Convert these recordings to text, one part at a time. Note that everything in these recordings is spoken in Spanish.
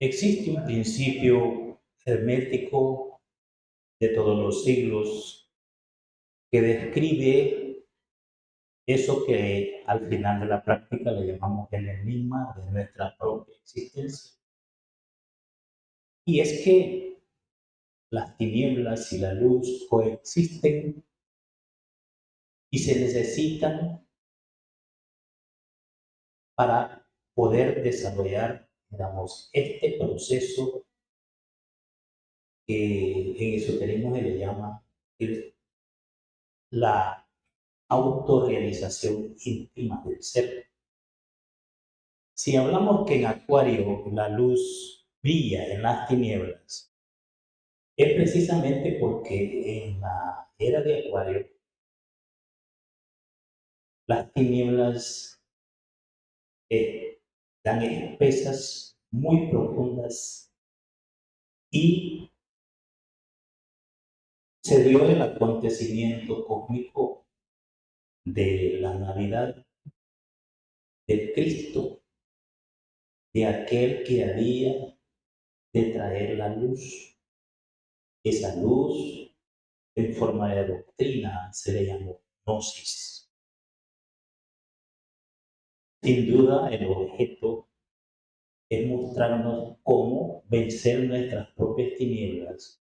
Existe un principio hermético de todos los siglos que describe eso que al final de la práctica le llamamos el enigma de nuestra propia existencia. Y es que las tinieblas y la luz coexisten y se necesitan para poder desarrollar, digamos, este proceso que en esoterismo se le llama la autorrealización íntima del ser. Si hablamos que en Acuario la luz brilla en las tinieblas, es precisamente porque en la era de Acuario las tinieblas tan espesas, muy profundas, y se dio el acontecimiento cósmico de la Navidad del Cristo, de aquel que había de traer la luz. Esa luz en forma de doctrina se le llamó gnosis. Sin duda, el objeto es mostrarnos cómo vencer nuestras propias tinieblas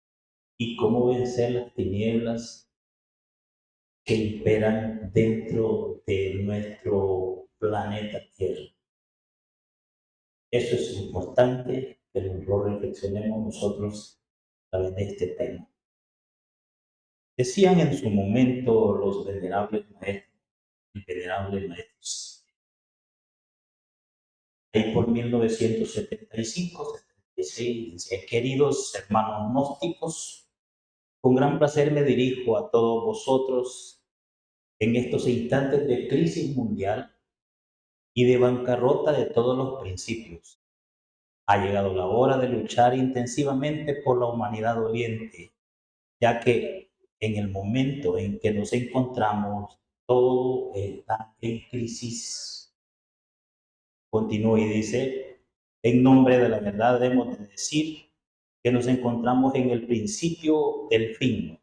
y cómo vencer las tinieblas que imperan dentro de nuestro planeta Tierra. Eso es importante que lo reflexionemos nosotros a través de este tema. Decían en su momento los venerables maestros, el venerable maestro ahí por 1975-76, dice: queridos hermanos gnósticos, con gran placer me dirijo a todos vosotros en estos instantes de crisis mundial y de bancarrota de todos los principios. Ha llegado la hora de luchar intensivamente por la humanidad doliente, ya que en el momento en que nos encontramos, todo está en crisis. Continúa y dice: en nombre de la verdad debemos de decir que nos encontramos en el principio del fin.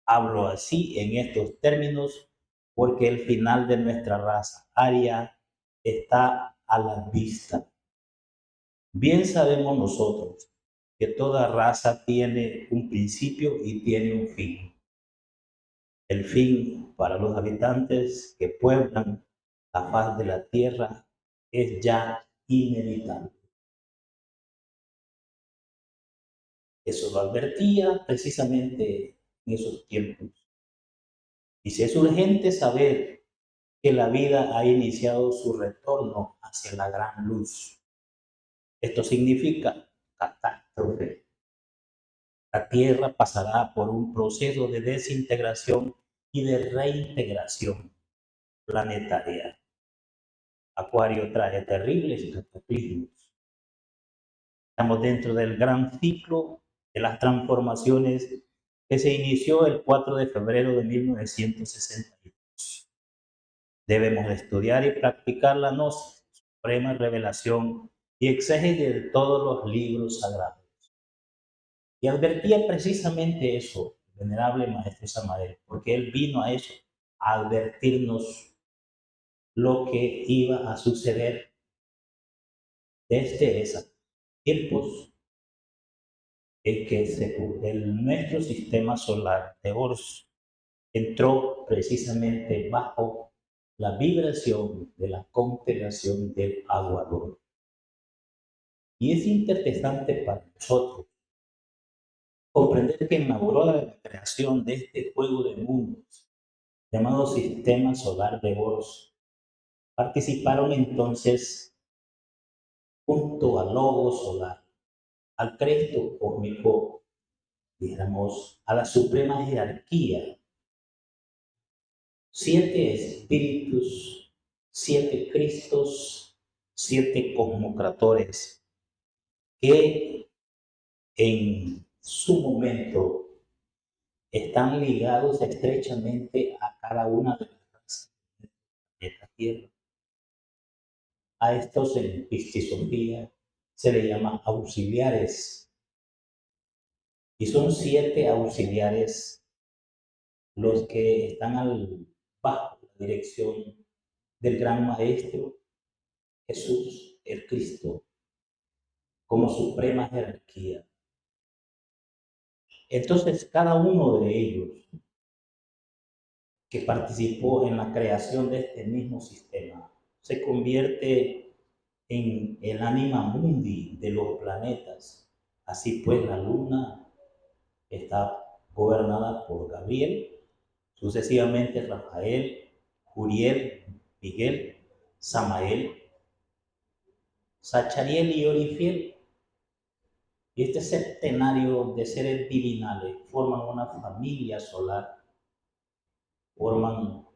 Hablo así en estos términos porque el final de nuestra raza aria está a la vista. Bien sabemos nosotros que toda raza tiene un principio y tiene un fin. El fin para los habitantes que pueblan la faz de la tierra es ya inevitable. Eso lo advertía precisamente en esos tiempos. Dice: es urgente saber que la vida ha iniciado su retorno hacia la gran luz. Esto significa catástrofe. La Tierra pasará por un proceso de desintegración y de reintegración planetaria. Acuario trae terribles cataclismos. Estamos dentro del gran ciclo de las transformaciones que se inició el 4 de febrero de 1962. Debemos de estudiar y practicar la gnosis, suprema revelación y exégesis de todos los libros sagrados. Y advertía precisamente eso, el venerable Maestro Samael, porque él vino a eso, a advertirnos lo que iba a suceder desde esos tiempos en que nuestro sistema solar de Horus entró precisamente bajo la vibración de la constelación del Aguador. Y es interesante para nosotros comprender que en la aurora de la creación de este juego de mundos, llamado Sistema Solar de Horus, participaron entonces, junto al lobo solar, al Cristo cósmico, dijéramos, a la suprema jerarquía, 7 espíritus, 7 Cristos, 7 cosmocratores, que en su momento están ligados estrechamente a cada una de las razas de la Tierra. A estos en Pistisofía se le llama auxiliares. Y son 7 auxiliares los que están bajo la dirección del gran Maestro Jesús, el Cristo, como suprema jerarquía. Entonces, cada uno de ellos que participó en la creación de este mismo sistema se convierte en el anima mundi de los planetas. Así pues, la luna está gobernada por Gabriel, sucesivamente Rafael, Juriel, Miguel, Samael, Sachariel y Orifiel. Y este septenario de seres divinales forman una familia solar, forman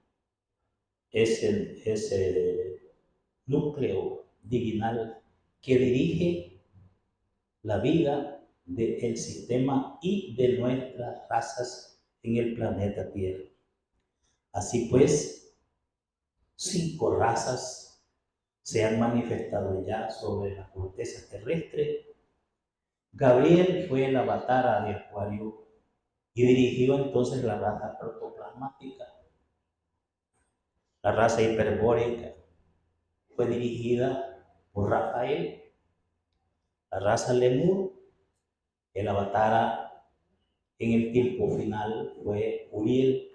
ese núcleo divinal que dirige la vida del sistema y de nuestras razas en el planeta Tierra. Así pues, 5 razas se han manifestado ya sobre la corteza terrestre. Gabriel fue el avatar de Acuario y dirigió entonces la raza protoplasmática. La raza hiperbórica fue dirigida por Rafael. La raza Lemur, el avatar en el tiempo final, fue Uriel.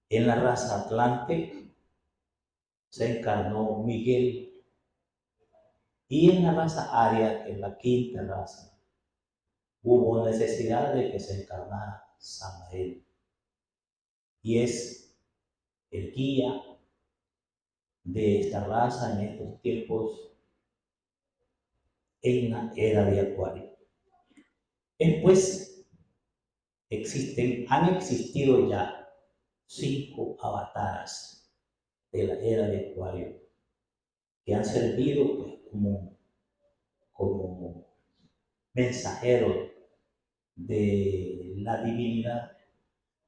En la raza Atlante se encarnó Miguel. Y en la raza Aria, que es la 5ª raza, hubo necesidad de que se encarnara Samael. Y es el guía de esta raza en estos tiempos en la era de Acuario. Después han existido ya 5 avatares de la era de Acuario que han servido pues, como mensajeros de la divinidad,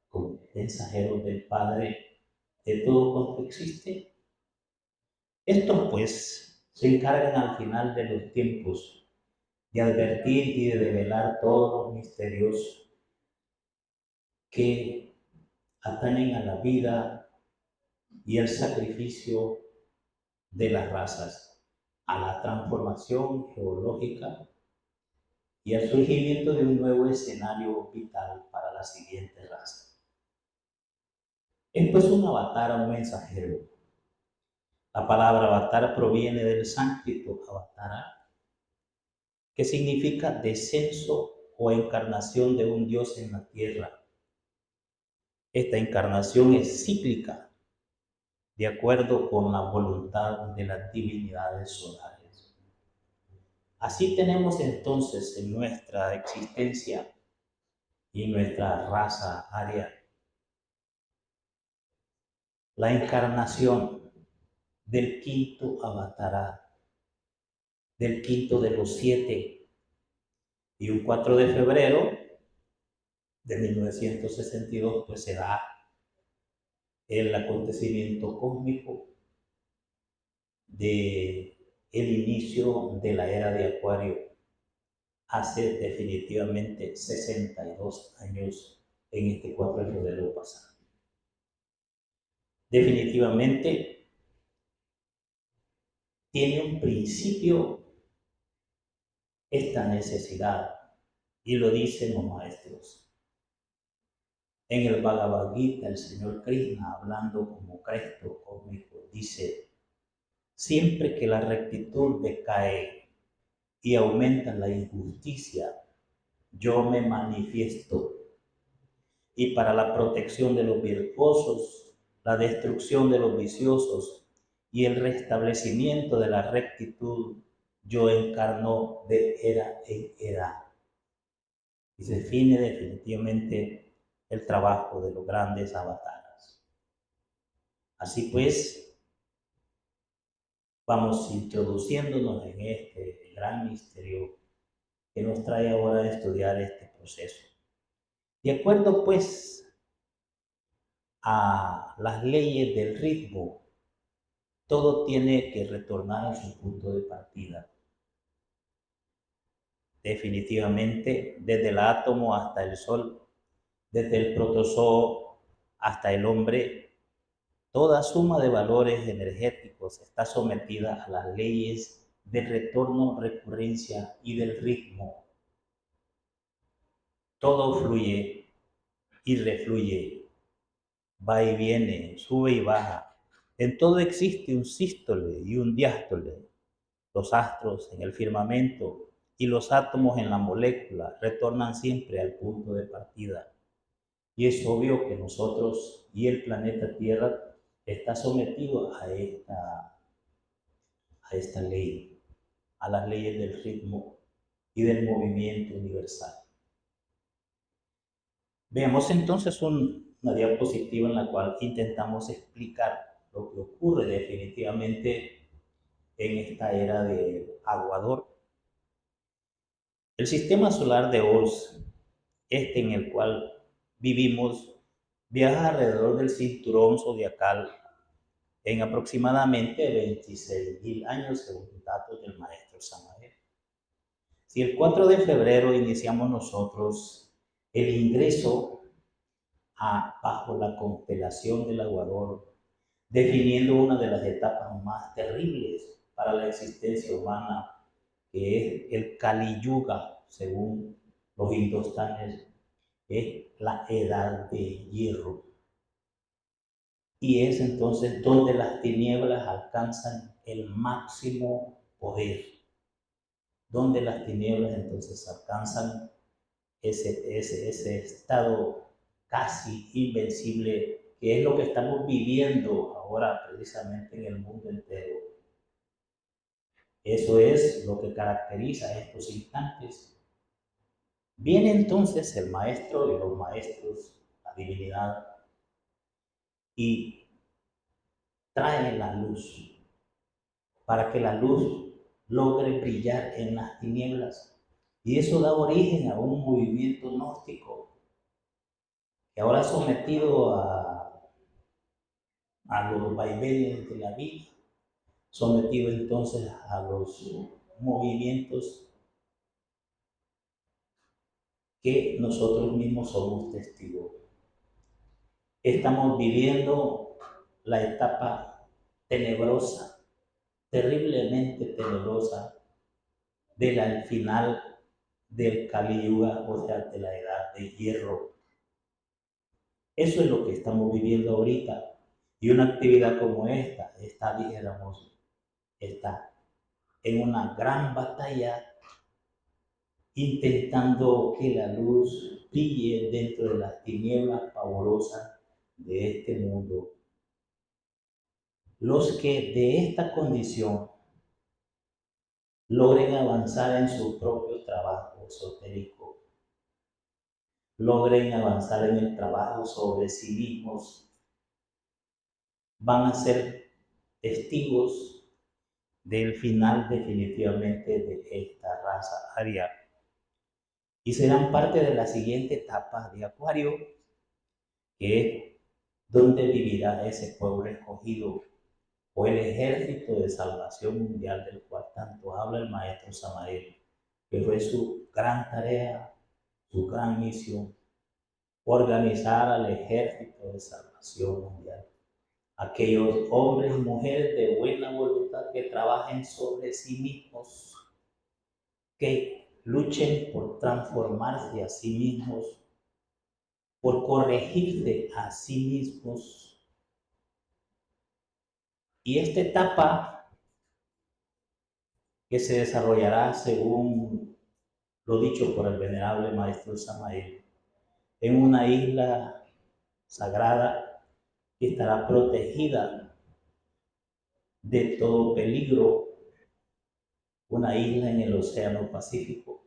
como mensajeros del Padre de todo cuanto existe. Estos pues se encargan al final de los tiempos de advertir y de revelar todos los misterios que atañen a la vida y el sacrificio de las razas, a la transformación geológica y al surgimiento de un nuevo escenario vital para la siguiente raza. Es pues un avatar, un mensajero. La palabra avatar proviene del sánscrito avatara, que significa descenso o encarnación de un Dios en la tierra. Esta encarnación es cíclica, de acuerdo con la voluntad de las divinidades solares. Así tenemos entonces en nuestra existencia y en nuestra raza aria la encarnación del 5º avatar, del 5º de los 7, y un 4 de febrero de 1962 pues se da el acontecimiento cósmico de el inicio de la era de Acuario hace definitivamente 62 años en este 4 de febrero pasado. Definitivamente tiene un principio esta necesidad y lo dicen los maestros. En el Bhagavad Gita, el señor Krishna, hablando como Cristo cósmico, dice: siempre que la rectitud decae y aumenta la injusticia, yo me manifiesto. Y para la protección de los virtuosos, la destrucción de los viciosos y el restablecimiento de la rectitud, yo encarno de era en era. Y se define definitivamente el trabajo de los grandes avatares. Así pues, vamos introduciéndonos en este gran misterio que nos trae ahora a estudiar este proceso. De acuerdo pues a las leyes del ritmo, todo tiene que retornar a su punto de partida. definitivamente, desde el átomo hasta el sol, desde el protozoo hasta el hombre, toda suma de valores energéticos está sometida a las leyes del retorno, recurrencia y del ritmo. Todo fluye y refluye, va y viene, sube y baja. En todo existe un sístole y un diástole. Los astros en el firmamento y los átomos en la molécula retornan siempre al punto de partida. Y es obvio que nosotros y el planeta Tierra está sometido a esta ley, a las leyes del ritmo y del movimiento universal. Veamos entonces una diapositiva en la cual intentamos explicar lo que ocurre definitivamente en esta era de Aguador. El sistema solar de Ols, este en el cual vivimos, viaja alrededor del cinturón zodiacal en aproximadamente 26.000 años, según datos del maestro Samael. Si el 4 de febrero iniciamos nosotros el ingreso bajo la constelación del Aguador, definiendo una de las etapas más terribles para la existencia humana, que es el Kali Yuga, según los hindustanes, es la edad de hierro. Y es entonces donde las tinieblas alcanzan el máximo poder, donde las tinieblas entonces alcanzan ese estado casi invencible, que es lo que estamos viviendo ahora precisamente en el mundo entero. Eso es lo que caracteriza estos instantes. Viene entonces el maestro de los maestros, la divinidad, y trae la luz para que la luz logre brillar en las tinieblas. Y eso da origen a un movimiento gnóstico que ahora sometido a los vaivenes de la vida, sometido entonces a los movimientos que nosotros mismos somos testigos. Estamos viviendo la etapa tenebrosa, terriblemente tenebrosa, del final del Kali Yuga, o sea, de la edad de hierro. Eso es lo que estamos viviendo ahorita. Y una actividad como esta, dijéramos, está en una gran batalla intentando que la luz brille dentro de las tinieblas pavorosas de este mundo. Los que de esta condición logren avanzar en su propio trabajo esotérico, logren avanzar en el trabajo sobre sí mismos, van a ser testigos del final definitivamente de esta raza aria y serán parte de la siguiente etapa de Acuario, que es donde vivirá ese pueblo escogido o el ejército de salvación mundial del cual tanto habla el maestro Samael, que fue su gran tarea, su gran misión, organizar al ejército de salvación mundial. Aquellos hombres y mujeres de buena voluntad que trabajen sobre sí mismos, que luchen por transformarse a sí mismos, por corregirse a sí mismos. Y esta etapa que se desarrollará según lo dicho por el venerable maestro Samael, en una isla sagrada que estará protegida de todo peligro, una isla en el Océano Pacífico,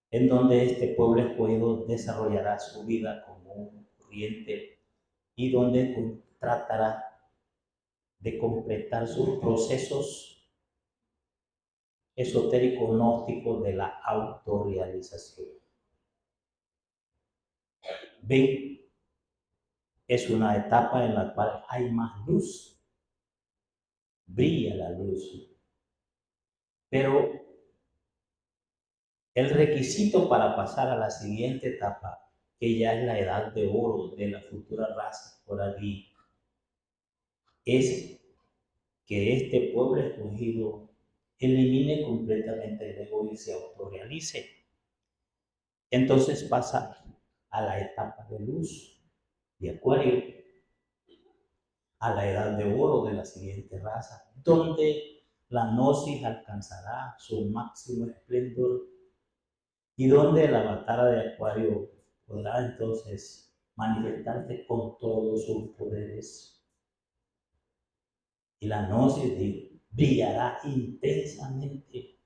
en donde este pueblo escogido desarrollará su vida como un corriente y donde tratará de completar sus procesos esotéricos gnósticos de la autorrealización. Ven, es una etapa en la cual hay más luz, brilla la luz, pero El requisito para pasar a la siguiente etapa, que ya es la edad de oro de la futura raza por allí, es que este pueblo escogido elimine completamente el ego y se autorrealice. Entonces pasa a la etapa de luz de Acuario, a la edad de oro de la siguiente raza, donde la gnosis alcanzará su máximo esplendor y donde la batalla de Acuario podrá entonces manifestarse con todos sus poderes. Y la gnosis brillará intensamente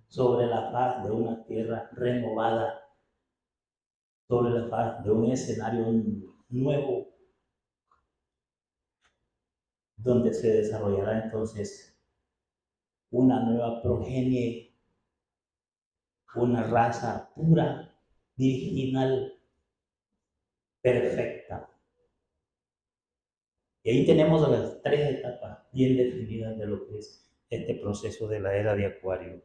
sobre la faz de una tierra renovada, sobre la faz de un escenario nuevo, donde se desarrollará entonces una nueva progenie, una raza pura, virginal, perfecta. Y ahí tenemos las tres etapas bien definidas de lo que es este proceso de la era de Acuario.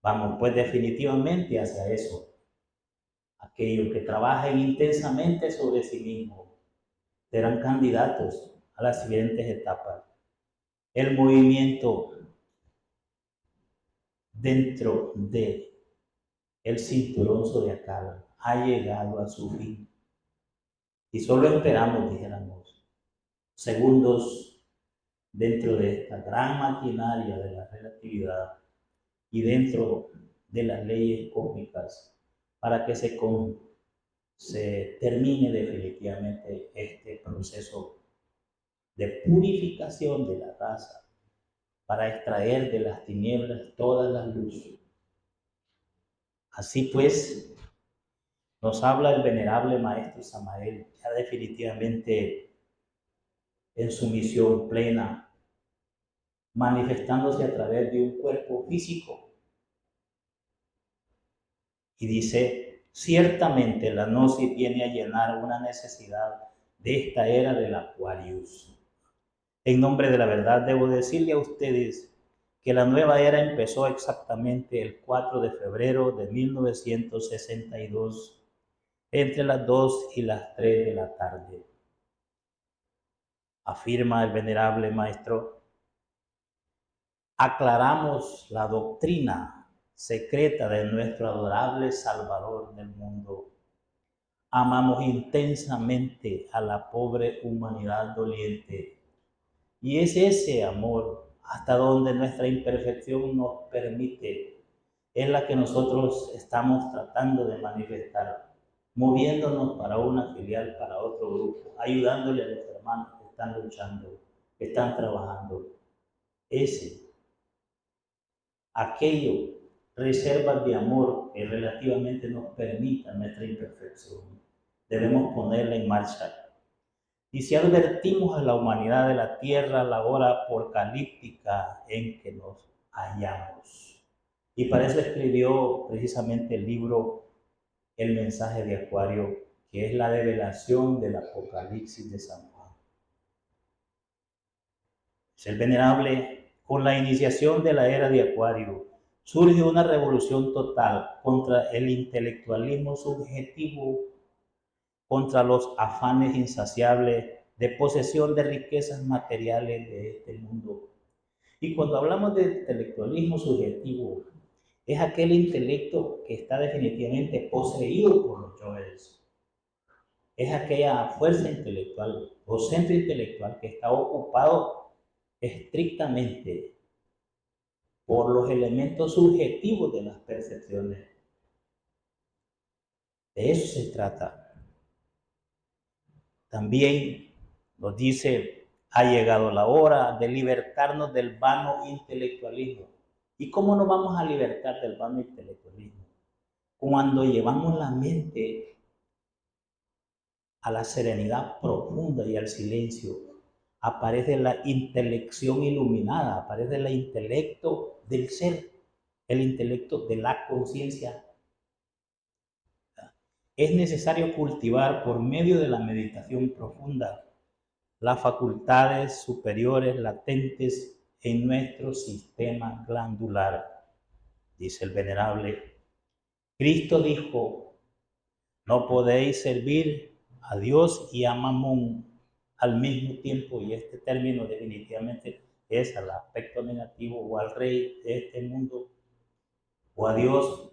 Vamos pues definitivamente hacia eso. Aquellos que trabajen intensamente sobre sí mismos serán candidatos a las siguientes etapas. El movimiento dentro de el cinturón zodiacal ha llegado a su fin. Y solo esperamos, dijéramos, segundos dentro de esta gran maquinaria de la relatividad y dentro de las leyes cósmicas para que se termine definitivamente este proceso de purificación de la raza para extraer de las tinieblas toda la luz. Así pues, nos habla el venerable Maestro Samael, ya definitivamente en su misión plena, manifestándose a través de un cuerpo físico. Y dice, ciertamente la gnosis viene a llenar una necesidad de esta era del Aquarius. En nombre de la verdad, debo decirle a ustedes que la nueva era empezó exactamente el 4 de febrero de 1962, entre las 2 y las 3 de la tarde. Afirma el venerable maestro, aclaramos la doctrina secreta de nuestro adorable Salvador del mundo. Amamos intensamente a la pobre humanidad doliente. Y es ese amor hasta donde nuestra imperfección nos permite, es la que nosotros estamos tratando de manifestar, moviéndonos para una filial, para otro grupo, ayudándole a los hermanos que están luchando, que están trabajando. Aquello, reservas de amor que relativamente nos permitan nuestra imperfección, debemos ponerla en marcha. Y si advertimos a la humanidad de la tierra la hora apocalíptica en que nos hallamos. Y para eso escribió precisamente el libro El mensaje de Acuario, que es la revelación del Apocalipsis de San Juan. Es el venerable, con la iniciación de la era de Acuario, surge una revolución total contra el intelectualismo subjetivo, contra los afanes insaciables de posesión de riquezas materiales de este mundo. Y cuando hablamos de intelectualismo subjetivo, es aquel intelecto que está definitivamente poseído por los yoes. Es aquella fuerza intelectual o centro intelectual que está ocupado estrictamente por los elementos subjetivos de las percepciones. De eso se trata. También nos dice, ha llegado la hora de libertarnos del vano intelectualismo. ¿Y cómo nos vamos a libertar del vano intelectualismo? Cuando llevamos la mente a la serenidad profunda y al silencio, aparece la intelección iluminada, aparece el intelecto del ser, el intelecto de la conciencia. Es necesario cultivar por medio de la meditación profunda las facultades superiores latentes en nuestro sistema glandular, dice el venerable. Cristo dijo, no podéis servir a Dios y a Mamón al mismo tiempo, y este término definitivamente es al aspecto negativo o al rey de este mundo, o a Dios,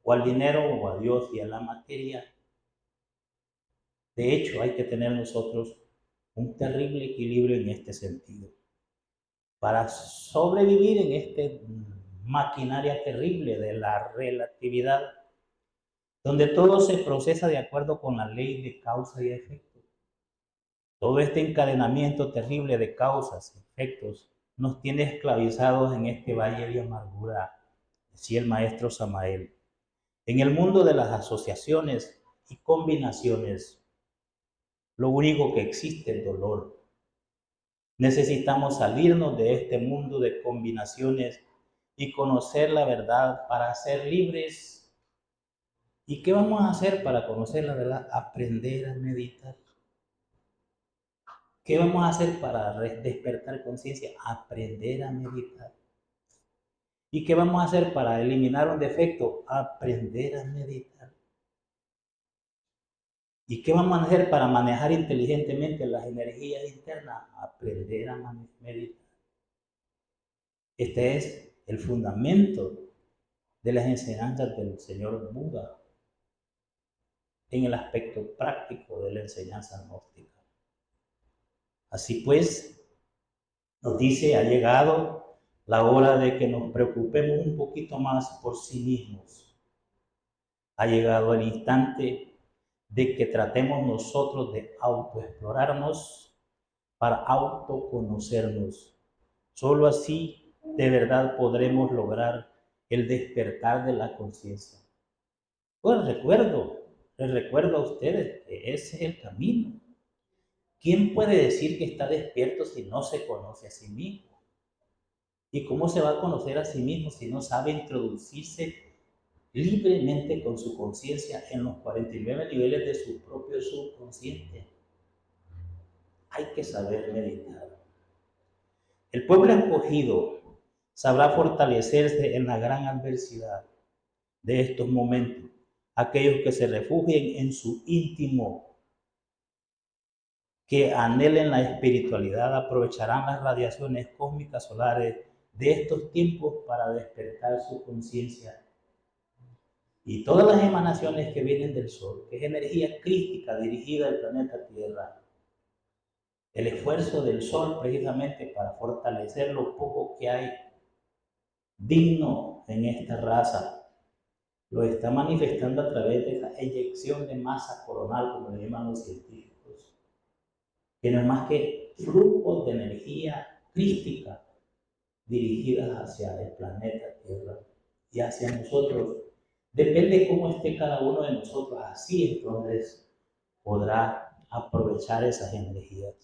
o al dinero, o a Dios y a la materia. De hecho, hay que tener nosotros un terrible equilibrio en este sentido. Para sobrevivir en esta maquinaria terrible de la relatividad, donde todo se procesa de acuerdo con la ley de causa y efecto. Todo este encadenamiento terrible de causas y efectos nos tiene esclavizados en este valle de amargura, decía el maestro Samael. En el mundo de las asociaciones y combinaciones, lo único que existe es dolor. Necesitamos salirnos de este mundo de combinaciones y conocer la verdad para ser libres. ¿Y qué vamos a hacer para conocer la verdad? Aprender a meditar. ¿Qué vamos a hacer para despertar conciencia? Aprender a meditar. ¿Y qué vamos a hacer para eliminar un defecto? Aprender a meditar. ¿Y qué vamos a hacer para manejar inteligentemente las energías internas? Aprender a meditar. Este es el fundamento de las enseñanzas del señor Buda en el aspecto práctico de la enseñanza gnóstica. Así pues, nos dice, ha llegado la hora de que nos preocupemos un poquito más por sí mismos. Ha llegado el instante de que tratemos nosotros de autoexplorarnos para autoconocernos. Solo así de verdad podremos lograr el despertar de la conciencia. Pues les recuerdo a ustedes que ese es el camino. ¿Quién puede decir que está despierto si no se conoce a sí mismo? ¿Y cómo se va a conocer a sí mismo si no sabe introducirse libremente con su conciencia en los 49 niveles de su propio subconsciente? Hay que saber meditar. El pueblo escogido sabrá fortalecerse en la gran adversidad de estos momentos. Aquellos que se refugien en su íntimo, que anhelen la espiritualidad, aprovecharán las radiaciones cósmicas solares de estos tiempos para despertar su conciencia. Y todas las emanaciones que vienen del Sol, que es energía crística dirigida al planeta Tierra, el esfuerzo del Sol precisamente para fortalecer lo poco que hay digno en esta raza, lo está manifestando a través de esa eyección de masa coronal, como le llaman los científicos, que no es más que flujos de energía crística dirigidas hacia el planeta Tierra y hacia nosotros. Depende cómo esté cada uno de nosotros, así entonces podrá aprovechar esas energías.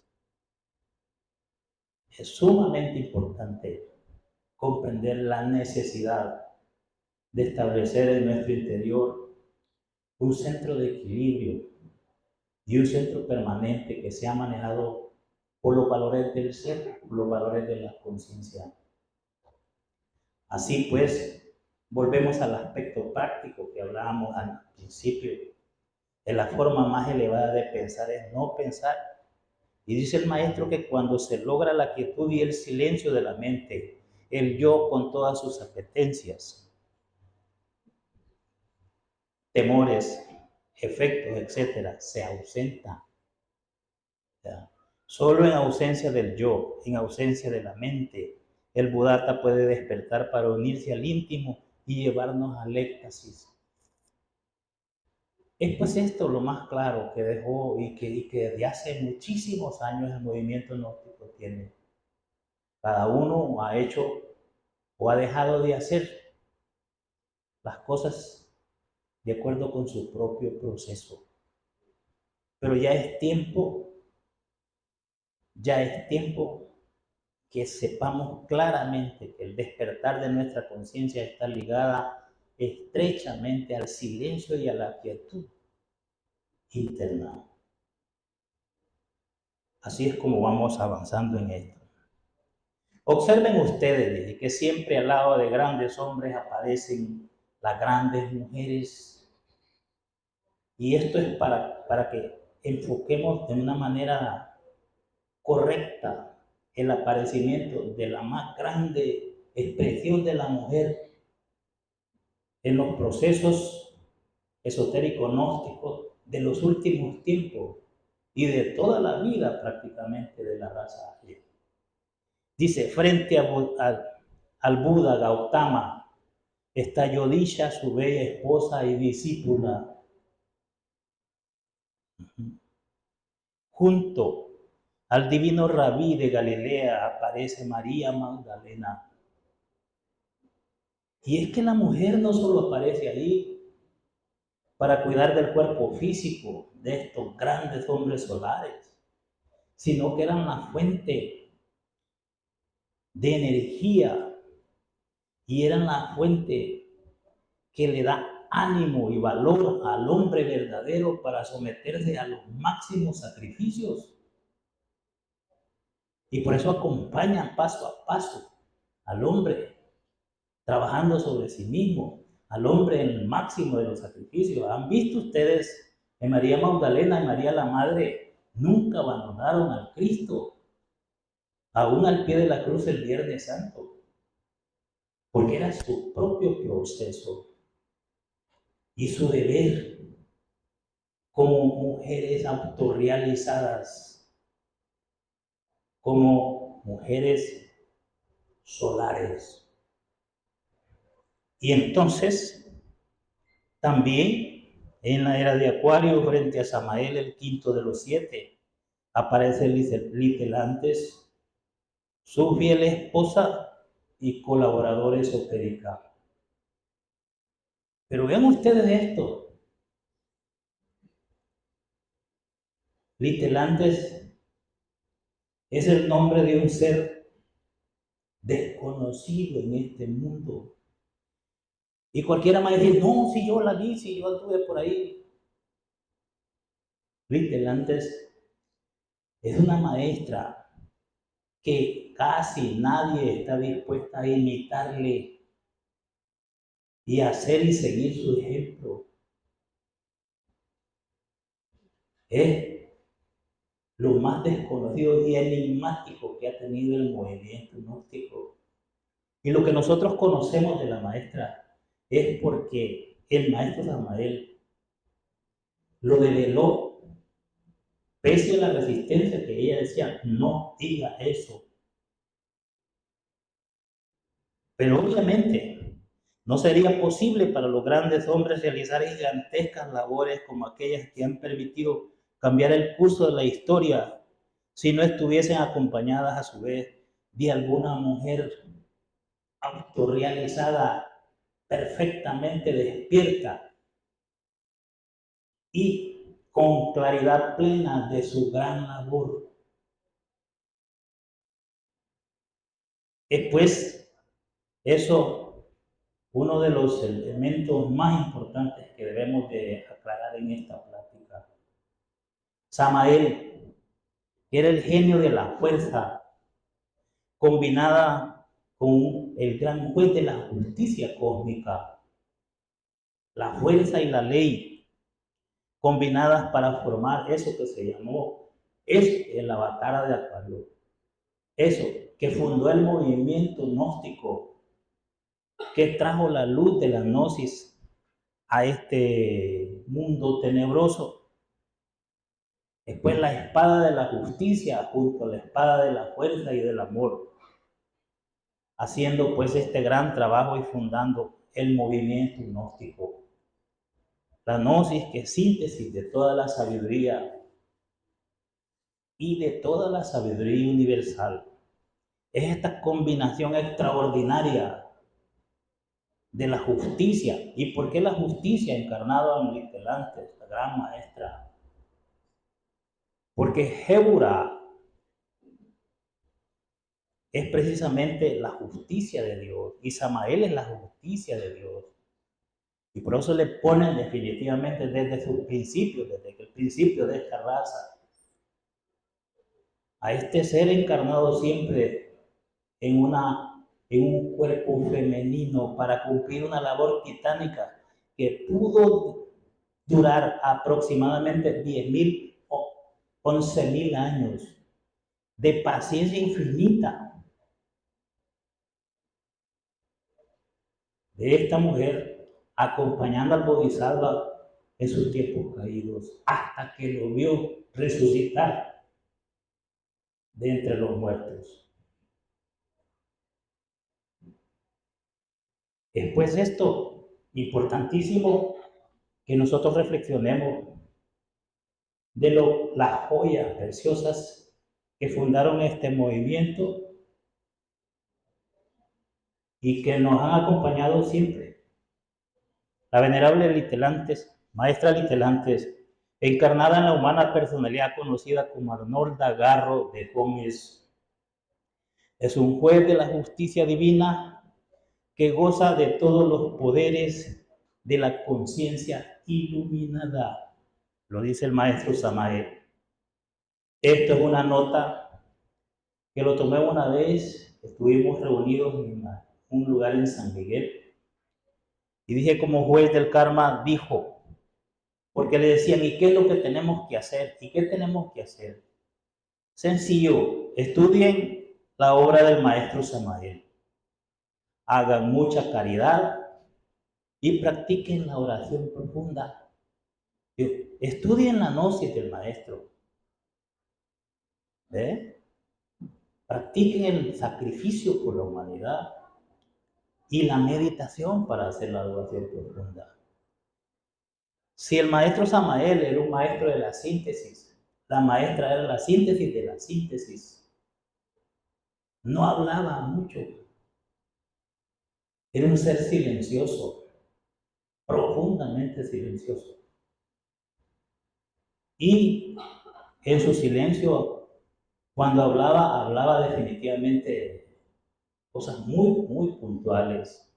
Es sumamente importante comprender la necesidad de establecer en nuestro interior un centro de equilibrio y un centro permanente que sea manejado por los valores del ser, por los valores de la conciencia. Así pues, volvemos al aspecto práctico que hablábamos al principio. De la forma más elevada de pensar es no pensar. Y dice el maestro que cuando se logra la quietud y el silencio de la mente, el yo con todas sus apetencias, temores, efectos, etcétera, se ausenta. ¿Ya? Solo en ausencia del yo, en ausencia de la mente, el Buddhata puede despertar para unirse al íntimo y llevarnos al éxtasis. Es pues esto lo más claro que dejó y que desde hace muchísimos años el movimiento gnóstico tiene. Cada uno ha hecho o ha dejado de hacer las cosas de acuerdo con su propio proceso. Pero ya es tiempo que sepamos claramente que el despertar de nuestra conciencia está ligada estrechamente al silencio y a la quietud interna. Así es como vamos avanzando en esto. Observen ustedes que siempre al lado de grandes hombres aparecen las grandes mujeres. Y esto es para que enfoquemos de una manera correcta el aparecimiento de la más grande expresión de la mujer en los procesos esotéricos gnósticos de los últimos tiempos y de toda la vida prácticamente de la raza aria. Dice, frente al Buda Gautama está Yodisha, su bella esposa y discípula. Junto al divino Rabí de Galilea aparece María Magdalena. Y es que la mujer no solo aparece ahí para cuidar del cuerpo físico de estos grandes hombres solares, sino que eran la fuente de energía y eran la fuente que le da ánimo y valor al hombre verdadero para someterse a los máximos sacrificios. Y por eso acompañan paso a paso al hombre, trabajando sobre sí mismo, al hombre en el máximo de los sacrificios. ¿Han visto ustedes en María Magdalena y María la Madre? Nunca abandonaron al Cristo, aún al pie de la cruz el Viernes Santo, porque era su propio proceso y su deber como mujeres autorrealizadas, como mujeres solares. Y entonces, también en la era de Acuario, frente a Samael, el quinto de los 7, aparece Litelantes, su fiel esposa y colaboradora esotérica. Pero vean ustedes esto. Litelantes es el nombre de un ser desconocido en este mundo. Y cualquiera va a decir, no, si yo la vi, si yo estuve por ahí. Litelantes es una maestra que casi nadie está dispuesta a imitarle y hacer y seguir su ejemplo. Es lo más desconocido y enigmático que ha tenido el movimiento gnóstico. Y lo que nosotros conocemos de la maestra es porque el maestro Samael lo develó, pese a la resistencia que ella decía, no diga eso. Pero obviamente no sería posible para los grandes hombres realizar gigantescas labores como aquellas que han permitido cambiar el curso de la historia si no estuviesen acompañadas a su vez de alguna mujer autorrealizada, perfectamente despierta y con claridad plena de su gran labor. Después, eso, uno de los elementos más importantes que debemos de aclarar en esta plática. Samael era el genio de la fuerza, combinada con el gran juez de la justicia cósmica. La fuerza y la ley, combinadas para formar eso que se llamó el avatar de Acuario. Eso que fundó el movimiento gnóstico, que trajo la luz de la gnosis a este mundo tenebroso. Después la espada de la justicia junto a la espada de la fuerza y del amor, haciendo pues este gran trabajo y fundando el movimiento gnóstico. La gnosis, que es síntesis de toda la sabiduría y de toda la sabiduría universal, es esta combinación extraordinaria de la justicia. ¿Y por qué la justicia encarnada en Litelantes, la gran maestra? Porque Jébura es precisamente la justicia de Dios y Samael es la justicia de Dios. Y por eso le ponen definitivamente desde sus principios, desde el principio de esta raza, a este ser encarnado siempre en una en un cuerpo femenino para cumplir una labor titánica que pudo durar aproximadamente 10.000 o 11.000 años de paciencia infinita de esta mujer acompañando al Bodhisattva en sus tiempos caídos hasta que lo vio resucitar de entre los muertos. Después de esto, importantísimo que nosotros reflexionemos de las joyas preciosas que fundaron este movimiento y que nos han acompañado siempre. La venerable Litelantes, maestra Litelantes, encarnada en la humana personalidad conocida como Arnolda Garro de Gómez, es un juez de la justicia divina que goza de todos los poderes de la conciencia iluminada. Lo dice el maestro Samael. Esto es una nota que lo tomé una vez, estuvimos reunidos en un lugar en San Miguel, y dije como juez del karma, dijo, porque le decían, ¿y qué es lo que tenemos que hacer? ¿Y qué tenemos que hacer? Sencillo, estudien la obra del maestro Samael, hagan mucha caridad y practiquen la oración profunda. Estudien la gnosis del maestro. Practiquen el sacrificio por la humanidad y la meditación para hacer la adoración profunda. Si el maestro Samael era un maestro de la síntesis, la maestra era la síntesis de la síntesis. No hablaba mucho. Era un ser silencioso, profundamente silencioso. Y en su silencio, cuando hablaba definitivamente cosas muy, muy puntuales.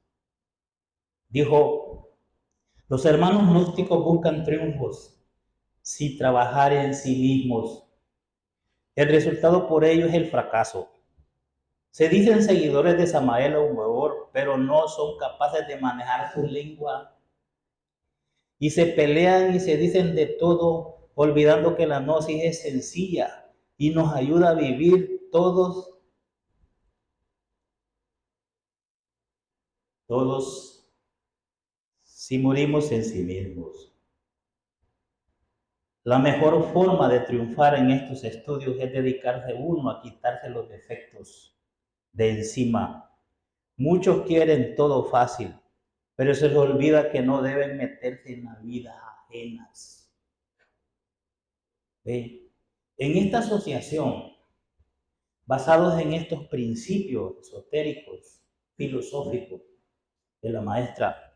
Dijo, los hermanos gnósticos buscan triunfos sin trabajar en sí mismos. El resultado por ello es el fracaso. Se dicen seguidores de Samael Aumeor, pero no son capaces de manejar su lengua. Y se pelean y se dicen de todo, olvidando que la gnosis es sencilla y nos ayuda a vivir todos si morimos en sí mismos. La mejor forma de triunfar en estos estudios es dedicarse uno a quitarse los defectos de encima. Muchos quieren todo fácil, pero se les olvida que no deben meterse en la vida ajenas. ¿Ve? En esta asociación, basados en estos principios esotéricos, filosóficos de la maestra,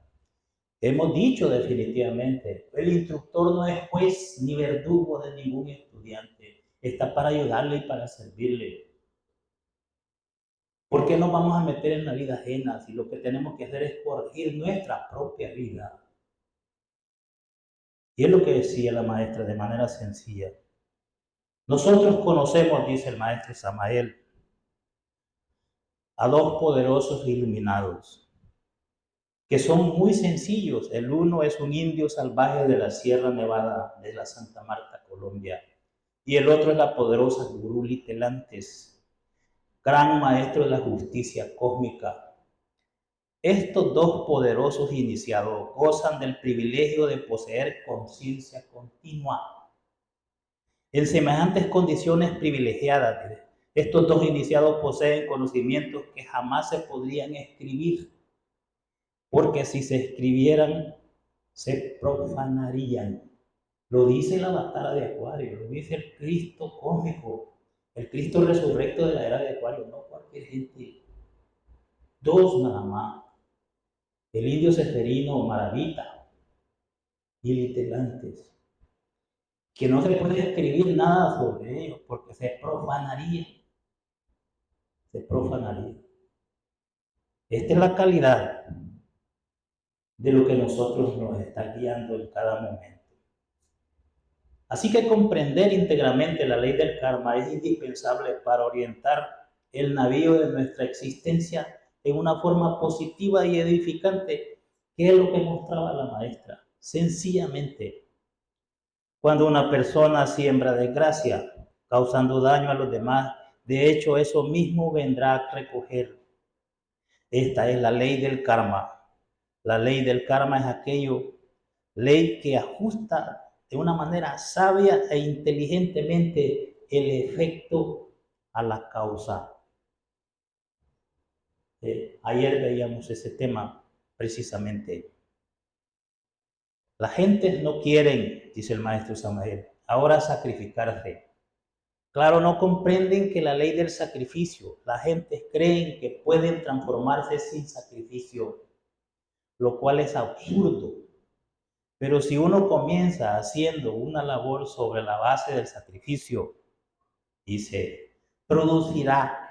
hemos dicho definitivamente, el instructor no es juez ni verdugo de ningún estudiante, está para ayudarle y para servirle. ¿Por qué nos vamos a meter en la vida ajena si lo que tenemos que hacer es corregir nuestra propia vida? Y es lo que decía la maestra de manera sencilla. Nosotros conocemos, dice el maestro Samael, a dos poderosos iluminados, que son muy sencillos. El uno es un indio salvaje de la Sierra Nevada de la Santa Marta, Colombia, y el otro es la poderosa Gurú Litelantes, gran maestro de la justicia cósmica. Estos dos poderosos iniciados gozan del privilegio de poseer conciencia continua. En semejantes condiciones privilegiadas, estos dos iniciados poseen conocimientos que jamás se podrían escribir, porque si se escribieran, se profanarían. Lo dice la batalla de Acuario, lo dice el Cristo cósmico, el Cristo resurrecto de la era de Acuario, no cualquier gente. Dos nada más. El indio Seferino Maravita y Litelantes, que no se puede escribir nada sobre ellos porque se profanaría. Se profanaría. Esta es la calidad de lo que nosotros nos está guiando en cada momento. Así que comprender íntegramente la ley del karma es indispensable para orientar el navío de nuestra existencia en una forma positiva y edificante, que es lo que mostraba la maestra. Sencillamente, cuando una persona siembra desgracia, causando daño a los demás, de hecho eso mismo vendrá a recoger. Esta es la ley del karma. La ley del karma es ley que ajusta de una manera sabia e inteligentemente el efecto a la causa. Ayer veíamos ese tema precisamente. La gente no quiere, dice el maestro Samael, ahora sacrificarse. Claro, no comprenden que la ley del sacrificio, la gente cree que pueden transformarse sin sacrificio, lo cual es absurdo. Pero si uno comienza haciendo una labor sobre la base del sacrificio, dice, producirá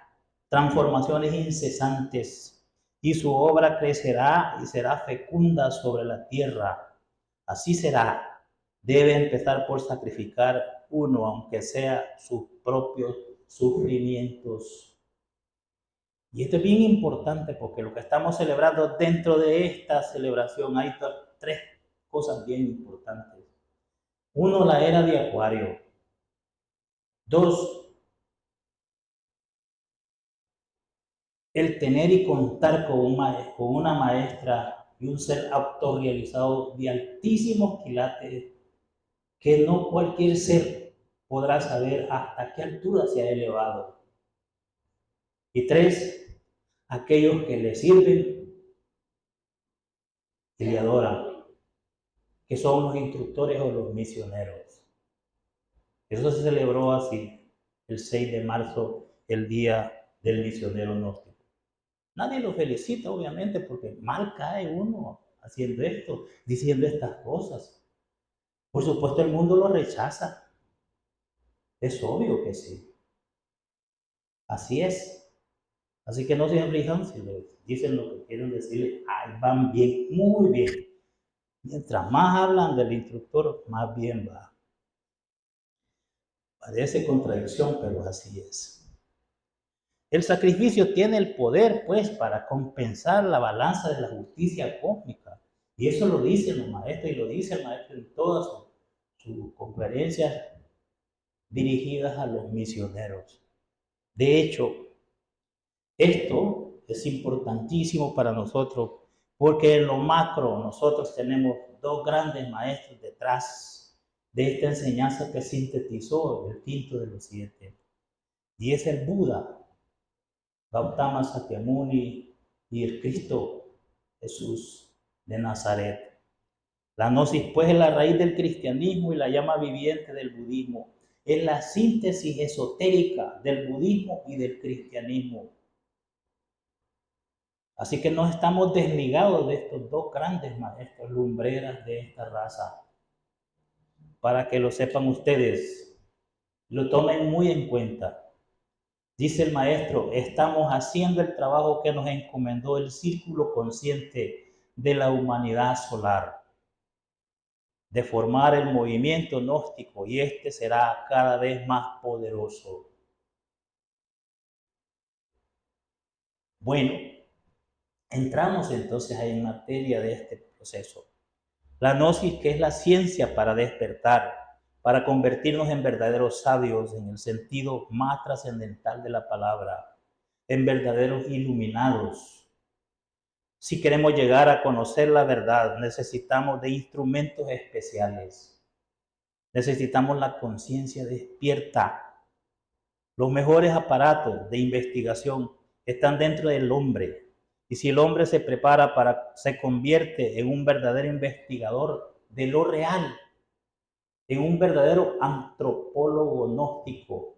transformaciones incesantes y su obra crecerá y será fecunda sobre la tierra. Así será. Debe empezar por sacrificar uno, aunque sea sus propios sufrimientos. Y esto es bien importante porque lo que estamos celebrando dentro de esta celebración hay tres cosas bien importantes. Uno, la era de Acuario. Dos, el tener y contar con una maestra y un ser autorrealizado de altísimos quilates que no cualquier ser podrá saber hasta qué altura se ha elevado. Y tres, aquellos que le sirven y le adoran, que son los instructores o los misioneros. Eso se celebró así, el 6 de marzo, el Día del Misionero Gnóstico. Nadie lo felicita, obviamente, porque mal cae uno haciendo esto, diciendo estas cosas. Por supuesto, el mundo lo rechaza. Es obvio que sí. Así es. Así que no se aflijan si les dicen lo que quieren decirle. Ay, van bien, muy bien. Mientras más hablan del instructor, más bien va. Parece contradicción, pero así es. El sacrificio tiene el poder, pues, para compensar la balanza de la justicia cósmica. Y eso lo dicen los maestros y lo dice el maestro en todas sus conferencias dirigidas a los misioneros. De hecho, esto es importantísimo para nosotros porque en lo macro nosotros tenemos dos grandes maestros detrás de esta enseñanza que sintetizó el quinto de los siete. Y es el Buda, Gautama Sakyamuni y el Cristo Jesús de Nazaret. La gnosis, pues, es la raíz del cristianismo y la llama viviente del budismo. Es la síntesis esotérica del budismo y del cristianismo. Así que no estamos desligados de estos dos grandes maestros, lumbreras de esta raza. Para que lo sepan ustedes, lo tomen muy en cuenta. Dice el maestro, estamos haciendo el trabajo que nos encomendó el círculo consciente de la humanidad solar, de formar el movimiento gnóstico, y este será cada vez más poderoso. Bueno, entramos entonces en materia de este proceso. La gnosis, que es la ciencia para despertar, para convertirnos en verdaderos sabios en el sentido más trascendental de la palabra, en verdaderos iluminados. Si queremos llegar a conocer la verdad, necesitamos de instrumentos especiales. Necesitamos la conciencia despierta. Los mejores aparatos de investigación están dentro del hombre. Y si el hombre se prepara se convierte en un verdadero investigador de lo real, en un verdadero antropólogo gnóstico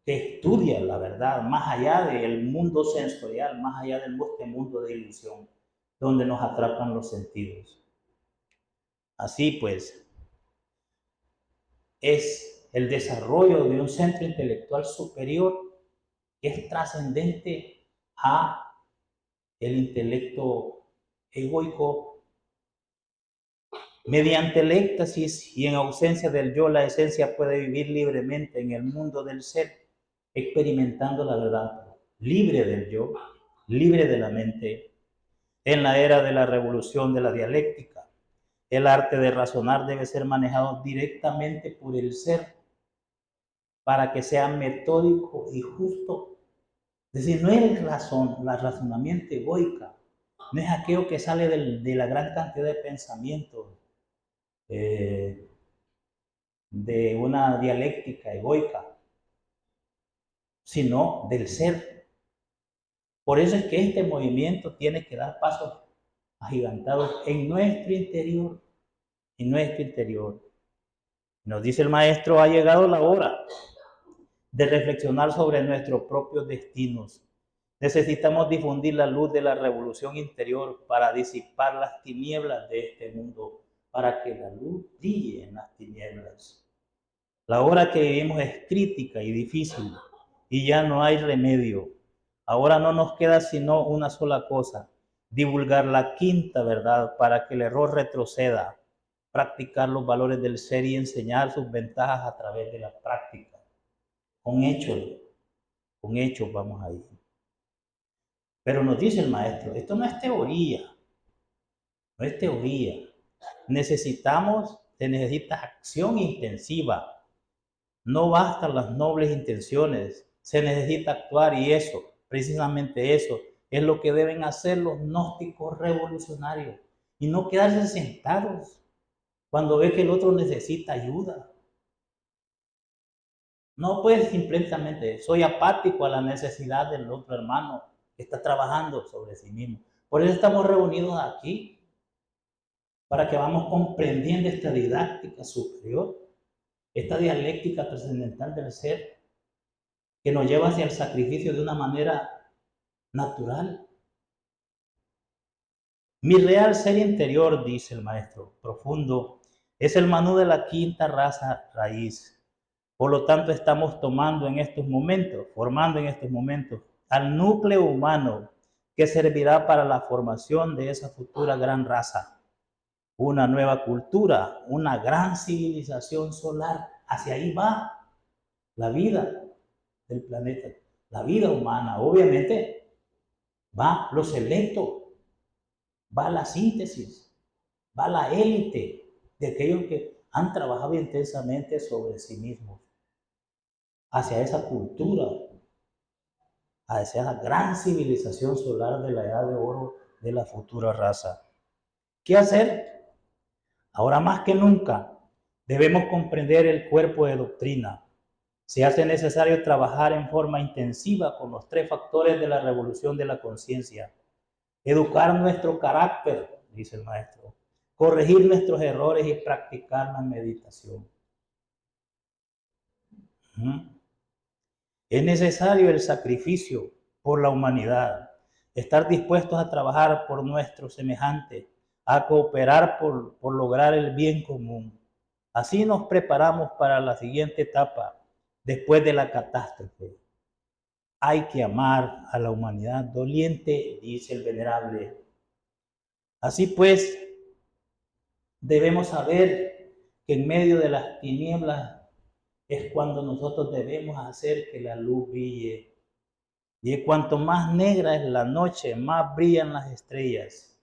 que estudia la verdad más allá del mundo sensorial, más allá de este mundo de ilusión, donde nos atrapan los sentidos. Así pues, es el desarrollo de un centro intelectual superior que es trascendente a el intelecto egoico. Mediante el éxtasis y en ausencia del yo, la esencia puede vivir libremente en el mundo del ser, experimentando la verdad, libre del yo. libre de la mente. En la era de la revolución de la dialéctica, el arte de razonar debe ser manejado directamente por el ser para que sea metódico y justo. Es decir, no es el razonamiento egoica, no es aquello que sale de la gran cantidad de pensamientos, eh, de una dialéctica egoica, sino del ser. Por eso es que este movimiento tiene que dar pasos agigantados en nuestro interior, en nuestro interior. Nos dice el maestro, ha llegado la hora de reflexionar sobre nuestros propios destinos. Necesitamos difundir la luz de la revolución interior para disipar las tinieblas de este mundo, para que la luz brille en las tinieblas. La hora que vivimos es crítica y difícil y ya no hay remedio. Ahora no nos queda sino una sola cosa, divulgar la quinta verdad para que el error retroceda, practicar los valores del ser y enseñar sus ventajas a través de la práctica. Con hechos vamos a ir. Pero nos dice el maestro, esto no es teoría, no es teoría. Se necesita acción intensiva. No bastan las nobles intenciones, se necesita actuar y eso, precisamente eso, es lo que deben hacer los gnósticos revolucionarios y no quedarse sentados cuando ve que el otro necesita ayuda. No pues simplemente soy apático a la necesidad del otro hermano que está trabajando sobre sí mismo. Por eso estamos reunidos aquí, para que vamos comprendiendo esta didáctica superior, esta dialéctica trascendental del ser, que nos lleva hacia el sacrificio de una manera natural. Mi real ser interior, dice el maestro, profundo, es el Manú de la quinta raza raíz. Por lo tanto, estamos formando en estos momentos, al núcleo humano que servirá para la formación de esa futura gran raza. Una nueva cultura, una gran civilización solar. Hacia ahí va la vida del planeta, la vida humana. Obviamente va lo selecto, va la síntesis, va la élite de aquellos que han trabajado intensamente sobre sí mismos, hacia esa cultura, hacia esa gran civilización solar de la edad de oro de la futura raza. ¿Qué hacer? Ahora más que nunca debemos comprender el cuerpo de doctrina. Se hace necesario trabajar en forma intensiva con los tres factores de la revolución de la conciencia. Educar nuestro carácter, dice el maestro, corregir nuestros errores y practicar la meditación. Es necesario el sacrificio por la humanidad, estar dispuestos a trabajar por nuestros semejantes, a cooperar por lograr el bien común. Así nos preparamos para la siguiente etapa, después de la catástrofe. Hay que amar a la humanidad doliente, dice el venerable. Así pues, debemos saber que en medio de las tinieblas es cuando nosotros debemos hacer que la luz brille. Y cuanto más negra es la noche, más brillan las estrellas.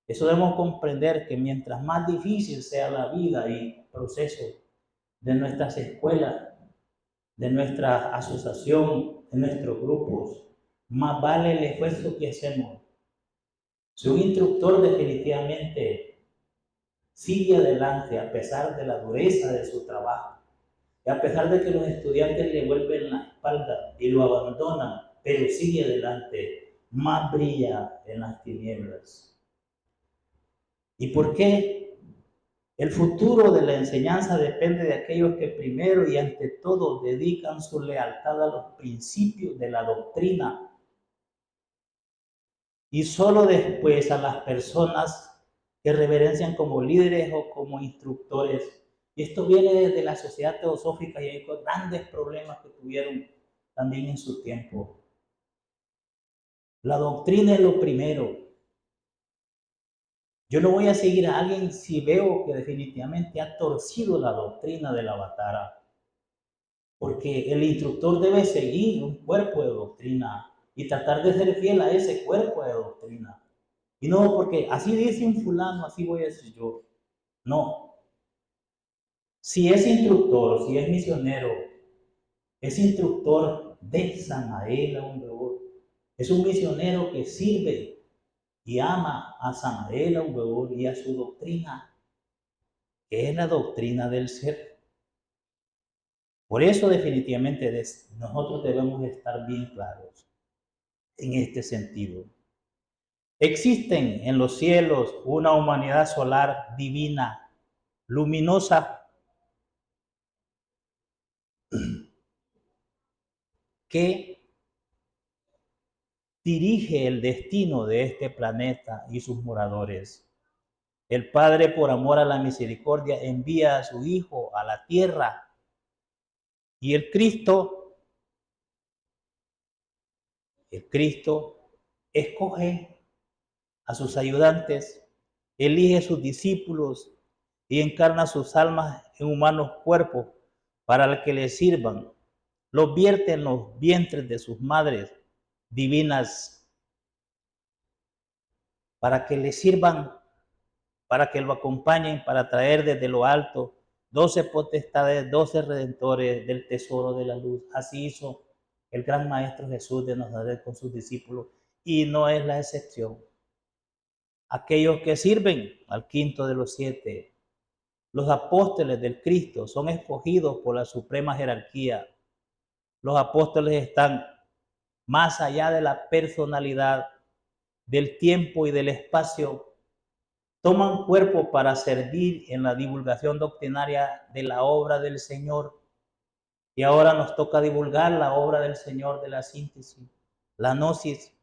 Eso debemos comprender, que mientras más difícil sea la vida y proceso de nuestras escuelas, de nuestra asociación, de nuestros grupos, más vale el esfuerzo que hacemos. Si un instructor definitivamente sigue adelante a pesar de la dureza de su trabajo, y a pesar de que los estudiantes le vuelven la espalda y lo abandonan, pero sigue adelante, más brilla en las tinieblas. ¿Y por qué? El futuro de la enseñanza depende de aquellos que primero y ante todo dedican su lealtad a los principios de la doctrina, y solo después a las personas que reverencian como líderes o como instructores. Y esto viene desde la sociedad teosófica, y hay grandes problemas que tuvieron también en su tiempo. La doctrina es lo primero. Yo no voy a seguir a alguien si veo que definitivamente ha torcido la doctrina del Avatara, porque el instructor debe seguir un cuerpo de doctrina, y tratar de ser fiel a ese cuerpo de doctrina. Y no porque así dice un fulano, así voy a decir yo. No. Si es instructor, si es misionero, es instructor de Samael aún mejor. Es un misionero que sirve y ama a Samael aún mejor y a su doctrina, que es la doctrina del ser. Por eso definitivamente nosotros debemos estar bien claros en este sentido. Existen en los cielos una humanidad solar divina, luminosa, que dirige el destino de este planeta y sus moradores. El Padre, por amor a la misericordia, envía a su Hijo a la tierra y el Cristo escoge a sus ayudantes, elige sus discípulos y encarna sus almas en humanos cuerpos para que le sirvan. Los vierte en los vientres de sus madres divinas para que le sirvan, para que lo acompañen, para traer desde lo alto 12 potestades, 12 redentores del tesoro de la luz. Así hizo el gran Maestro Jesús de Nazaret con sus discípulos y no es la excepción. Aquellos que sirven al quinto de los 7, los apóstoles del Cristo, son escogidos por la suprema jerarquía. Los apóstoles están más allá de la personalidad, del tiempo y del espacio. Toman cuerpo para servir en la divulgación doctrinaria de la obra del Señor. Y ahora nos toca divulgar la obra del Señor de la síntesis, la gnosis.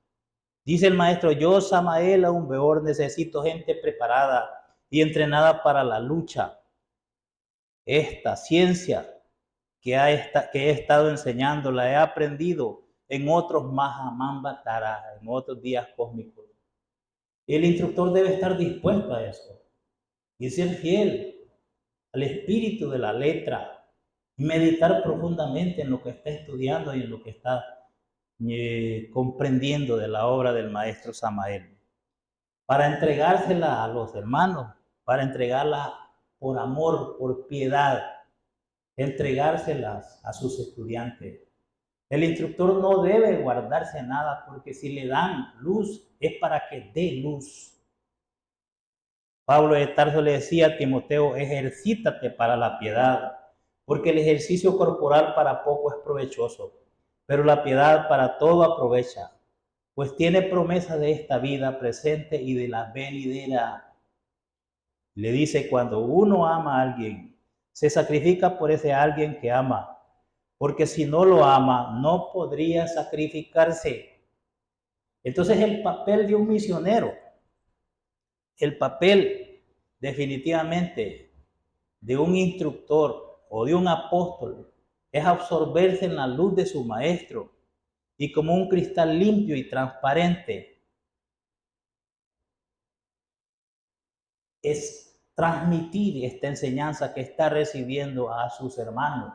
Dice el maestro, yo, Samael, aún peor, necesito gente preparada y entrenada para la lucha. Esta ciencia que he estado enseñando, la he aprendido en otros Mahamambataras, en otros días cósmicos. El instructor debe estar dispuesto a eso y ser fiel al espíritu de la letra y meditar profundamente en lo que está estudiando y en lo que está comprendiendo de la obra del maestro Samael, para entregársela a los hermanos, para entregarla por amor, por piedad, entregárselas a sus estudiantes. El instructor no debe guardarse nada, porque si le dan luz es para que dé luz. Pablo de Tarso le decía a Timoteo, ejercítate para la piedad, porque el ejercicio corporal para poco es provechoso, pero la piedad para todo aprovecha, pues tiene promesa de esta vida presente y de la venidera. Le dice, cuando uno ama a alguien, se sacrifica por ese alguien que ama, porque si no lo ama, no podría sacrificarse. Entonces el papel de un misionero, el papel definitivamente de un instructor o de un apóstol es absorberse en la luz de su maestro y como un cristal limpio y transparente es transmitir esta enseñanza que está recibiendo a sus hermanos.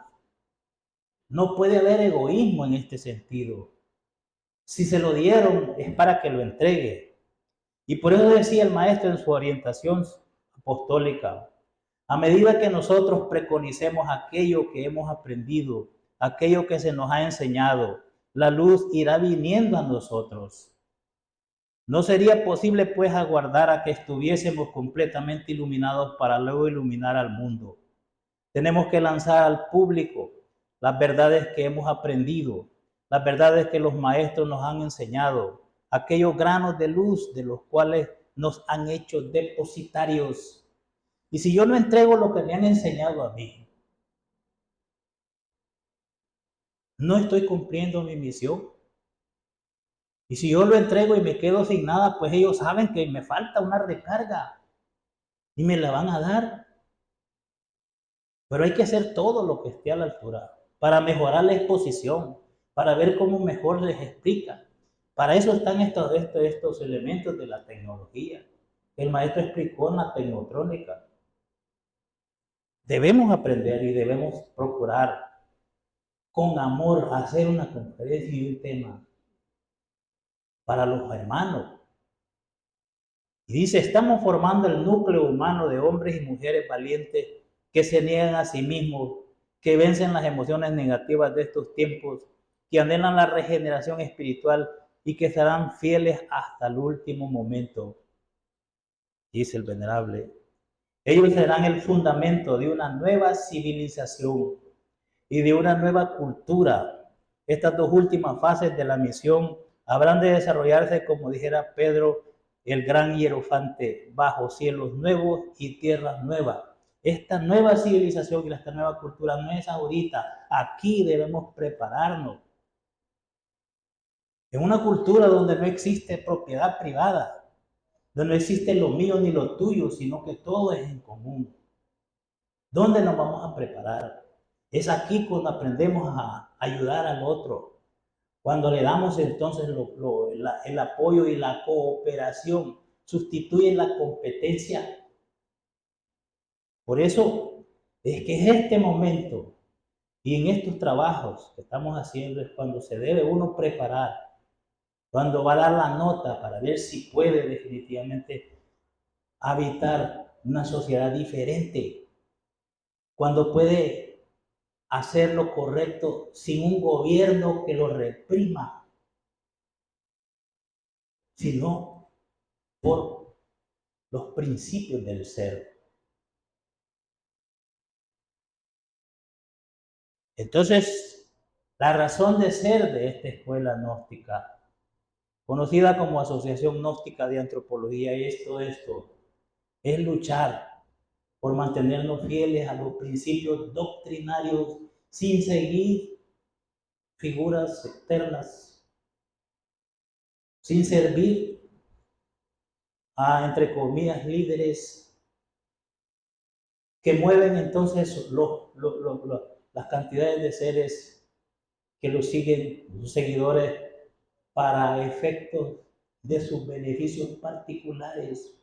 No puede haber egoísmo en este sentido. Si se lo dieron es para que lo entregue. Y por eso decía el maestro en su orientación apostólica, a medida que nosotros preconicemos aquello que hemos aprendido, aquello que se nos ha enseñado, la luz irá viniendo a nosotros. No sería posible pues aguardar a que estuviésemos completamente iluminados para luego iluminar al mundo. Tenemos que lanzar al público las verdades que hemos aprendido, las verdades que los maestros nos han enseñado, aquellos granos de luz de los cuales nos han hecho depositarios. Y si yo no entrego lo que me han enseñado a mí, no estoy cumpliendo mi misión. Y si yo lo entrego y me quedo sin nada, pues ellos saben que me falta una recarga y me la van a dar. Pero hay que hacer todo lo que esté a la altura para mejorar la exposición, para ver cómo mejor les explica. Para eso están estos elementos de la tecnología. El maestro explicó en la tecnotrónica. Debemos aprender y debemos procurar con amor hacer una conferencia y un tema para los hermanos. Y dice, estamos formando el núcleo humano de hombres y mujeres valientes que se niegan a sí mismos, que vencen las emociones negativas de estos tiempos, que anhelan la regeneración espiritual y que serán fieles hasta el último momento, dice el venerable. Ellos serán el fundamento de una nueva civilización y de una nueva cultura. Estas dos últimas fases de la misión habrán de desarrollarse, como dijera Pedro, el gran hierofante, bajo cielos nuevos y tierras nuevas. Esta nueva civilización y esta nueva cultura no es ahorita. Aquí debemos prepararnos. En una cultura donde no existe propiedad privada, donde no existe lo mío ni lo tuyo, sino que todo es en común. ¿Dónde nos vamos a preparar? Es aquí cuando aprendemos a ayudar al otro, cuando le damos entonces el apoyo y la cooperación, sustituye la competencia. Por eso es que es este momento y en estos trabajos que estamos haciendo es cuando se debe uno preparar, cuando va a dar la nota para ver si puede definitivamente habitar una sociedad diferente, cuando puede hacer lo correcto sin un gobierno que lo reprima, sino por los principios del ser. Entonces, la razón de ser de esta escuela gnóstica, conocida como Asociación Gnóstica de Antropología, es todo esto, es luchar por mantenernos fieles a los principios doctrinarios sin seguir figuras externas, sin servir a, entre comillas, líderes que mueven entonces las cantidades de seres que los siguen, sus seguidores, para efectos de sus beneficios particulares.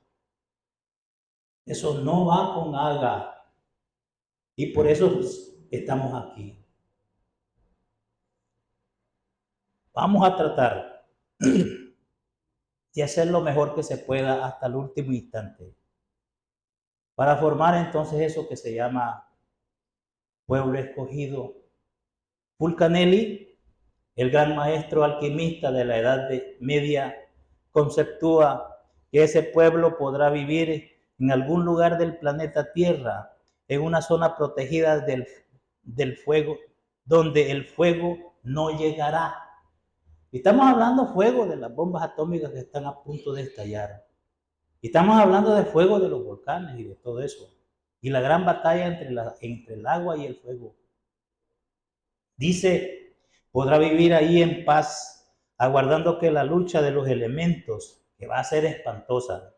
Eso no va con Aga y por eso estamos aquí. Vamos a tratar de hacer lo mejor que se pueda hasta el último instante para formar entonces eso que se llama pueblo escogido. Fulcanelli, el gran maestro alquimista de la Edad Media, conceptúa que ese pueblo podrá vivir en algún lugar del planeta Tierra, en una zona protegida del fuego, donde el fuego no llegará. Y estamos hablando de fuego de las bombas atómicas que están a punto de estallar. Y estamos hablando de fuego de los volcanes y de todo eso. Y la gran batalla entre el agua y el fuego. Dice, podrá vivir ahí en paz, aguardando que la lucha de los elementos, que va a ser espantosa,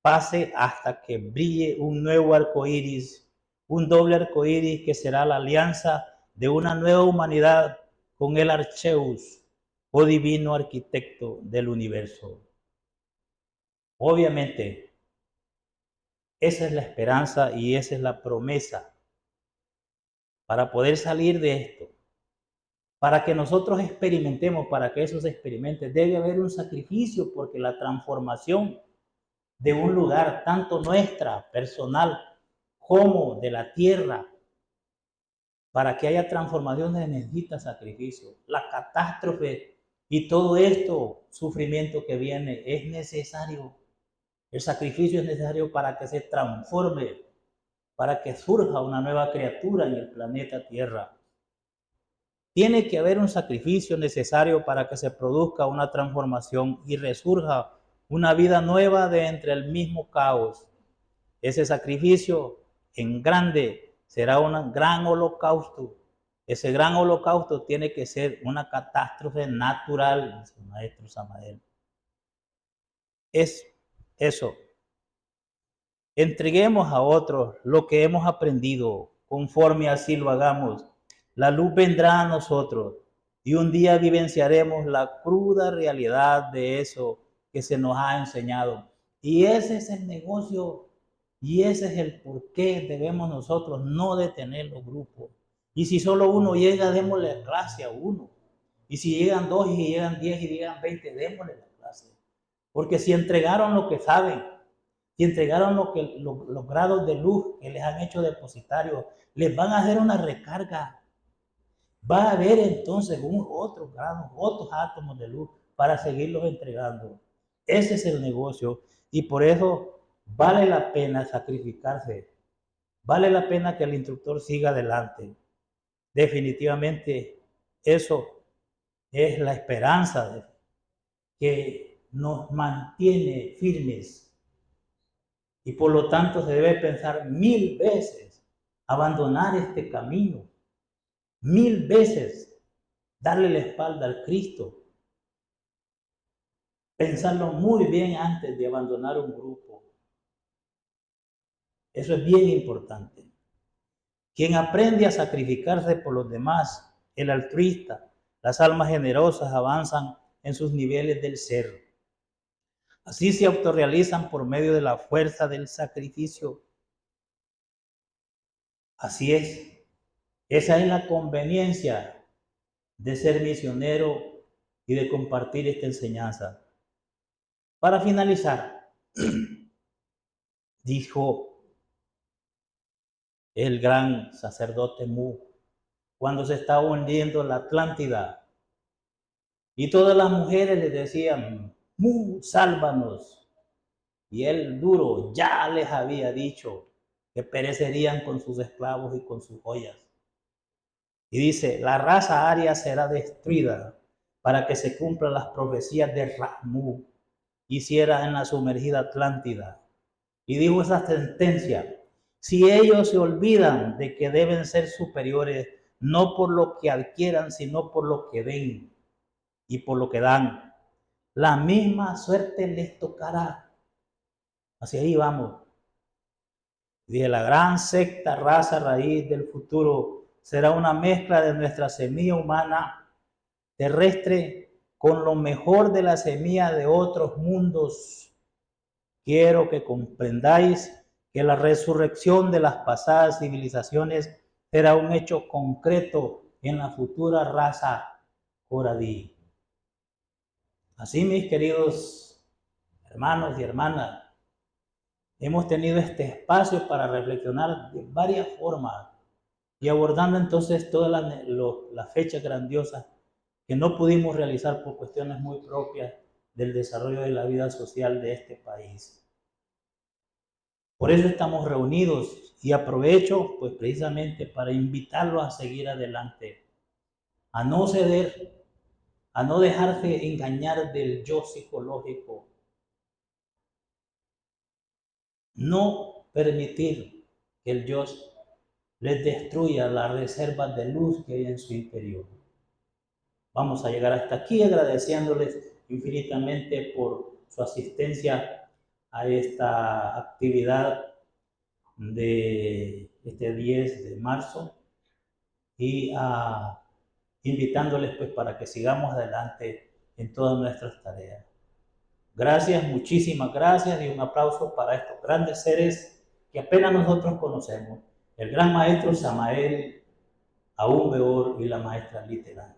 pase hasta que brille un nuevo arco iris, un doble arco iris que será la alianza de una nueva humanidad con el Archeus, o divino arquitecto del universo. Obviamente, esa es la esperanza y esa es la promesa para poder salir de esto. Para que nosotros experimentemos, para que eso se experimente, debe haber un sacrificio, porque la transformación de un lugar, tanto nuestra, personal, como de la tierra, para que haya transformación se necesita sacrificio. La catástrofe y todo esto, sufrimiento que viene, es necesario. El sacrificio es necesario para que se transforme, para que surja una nueva criatura en el planeta Tierra. Tiene que haber un sacrificio necesario para que se produzca una transformación y resurja una vida nueva de entre el mismo caos. Ese sacrificio en grande será un gran holocausto. Ese gran holocausto tiene que ser una catástrofe natural, dice el maestro Samael. Es eso. Entreguemos a otros lo que hemos aprendido, conforme así lo hagamos. La luz vendrá a nosotros y un día vivenciaremos la cruda realidad de eso que se nos ha enseñado. Y ese es el negocio y ese es el por qué debemos nosotros no detener los grupos. Y si solo uno llega, démosle clase a uno. Y si llegan 2 y llegan 10 y llegan 20, démosle la clase. Porque si entregaron lo que saben, si entregaron los grados de luz que les han hecho depositarios, les van a hacer una recarga. Va a haber entonces otros grados, otros átomos de luz para seguirlos entregando. Ese es el negocio y por eso vale la pena sacrificarse. Vale la pena que el instructor siga adelante. Definitivamente eso es la esperanza que nos mantiene firmes y por lo tanto se debe pensar 1000 veces abandonar este camino, 1000 veces darle la espalda al Cristo, pensarlo muy bien antes de abandonar un grupo. Eso es bien importante. Quien aprende a sacrificarse por los demás, el altruista, las almas generosas avanzan en sus niveles del ser. Así se autorrealizan por medio de la fuerza del sacrificio. Así es. Esa es la conveniencia de ser misionero y de compartir esta enseñanza. Para finalizar, dijo el gran sacerdote Mu, cuando se estaba hundiendo la Atlántida, y todas las mujeres le decían, Mu, sálvanos. Y él duro ya les había dicho que perecerían con sus esclavos y con sus joyas. Y dice, la raza aria será destruida para que se cumplan las profecías de Ra-Mu, hiciera en la sumergida Atlántida. Y dijo esa sentencia, si ellos se olvidan de que deben ser superiores, no por lo que adquieran, sino por lo que den y por lo que dan, la misma suerte les tocará. Hacia ahí vamos. Dije, la gran secta, raza, raíz del futuro será una mezcla de nuestra semilla humana terrestre con lo mejor de la semilla de otros mundos. Quiero que comprendáis que la resurrección de las pasadas civilizaciones será un hecho concreto en la futura raza Joradí. Así, mis queridos hermanos y hermanas, hemos tenido este espacio para reflexionar de varias formas y abordando entonces todas las fechas grandiosas que no pudimos realizar por cuestiones muy propias del desarrollo de la vida social de este país. Por eso estamos reunidos y aprovecho pues precisamente para invitarlos a seguir adelante, a no ceder, a no dejarse engañar del yo psicológico, no permitir que el yo les destruya las reservas de luz que hay en su interior. Vamos a llegar hasta aquí agradeciéndoles infinitamente por su asistencia a esta actividad de este 10 de marzo y invitándoles pues para que sigamos adelante en todas nuestras tareas. Gracias, muchísimas gracias y un aplauso para estos grandes seres que apenas nosotros conocemos. El gran maestro Samael Aún Weor y la maestra Litera.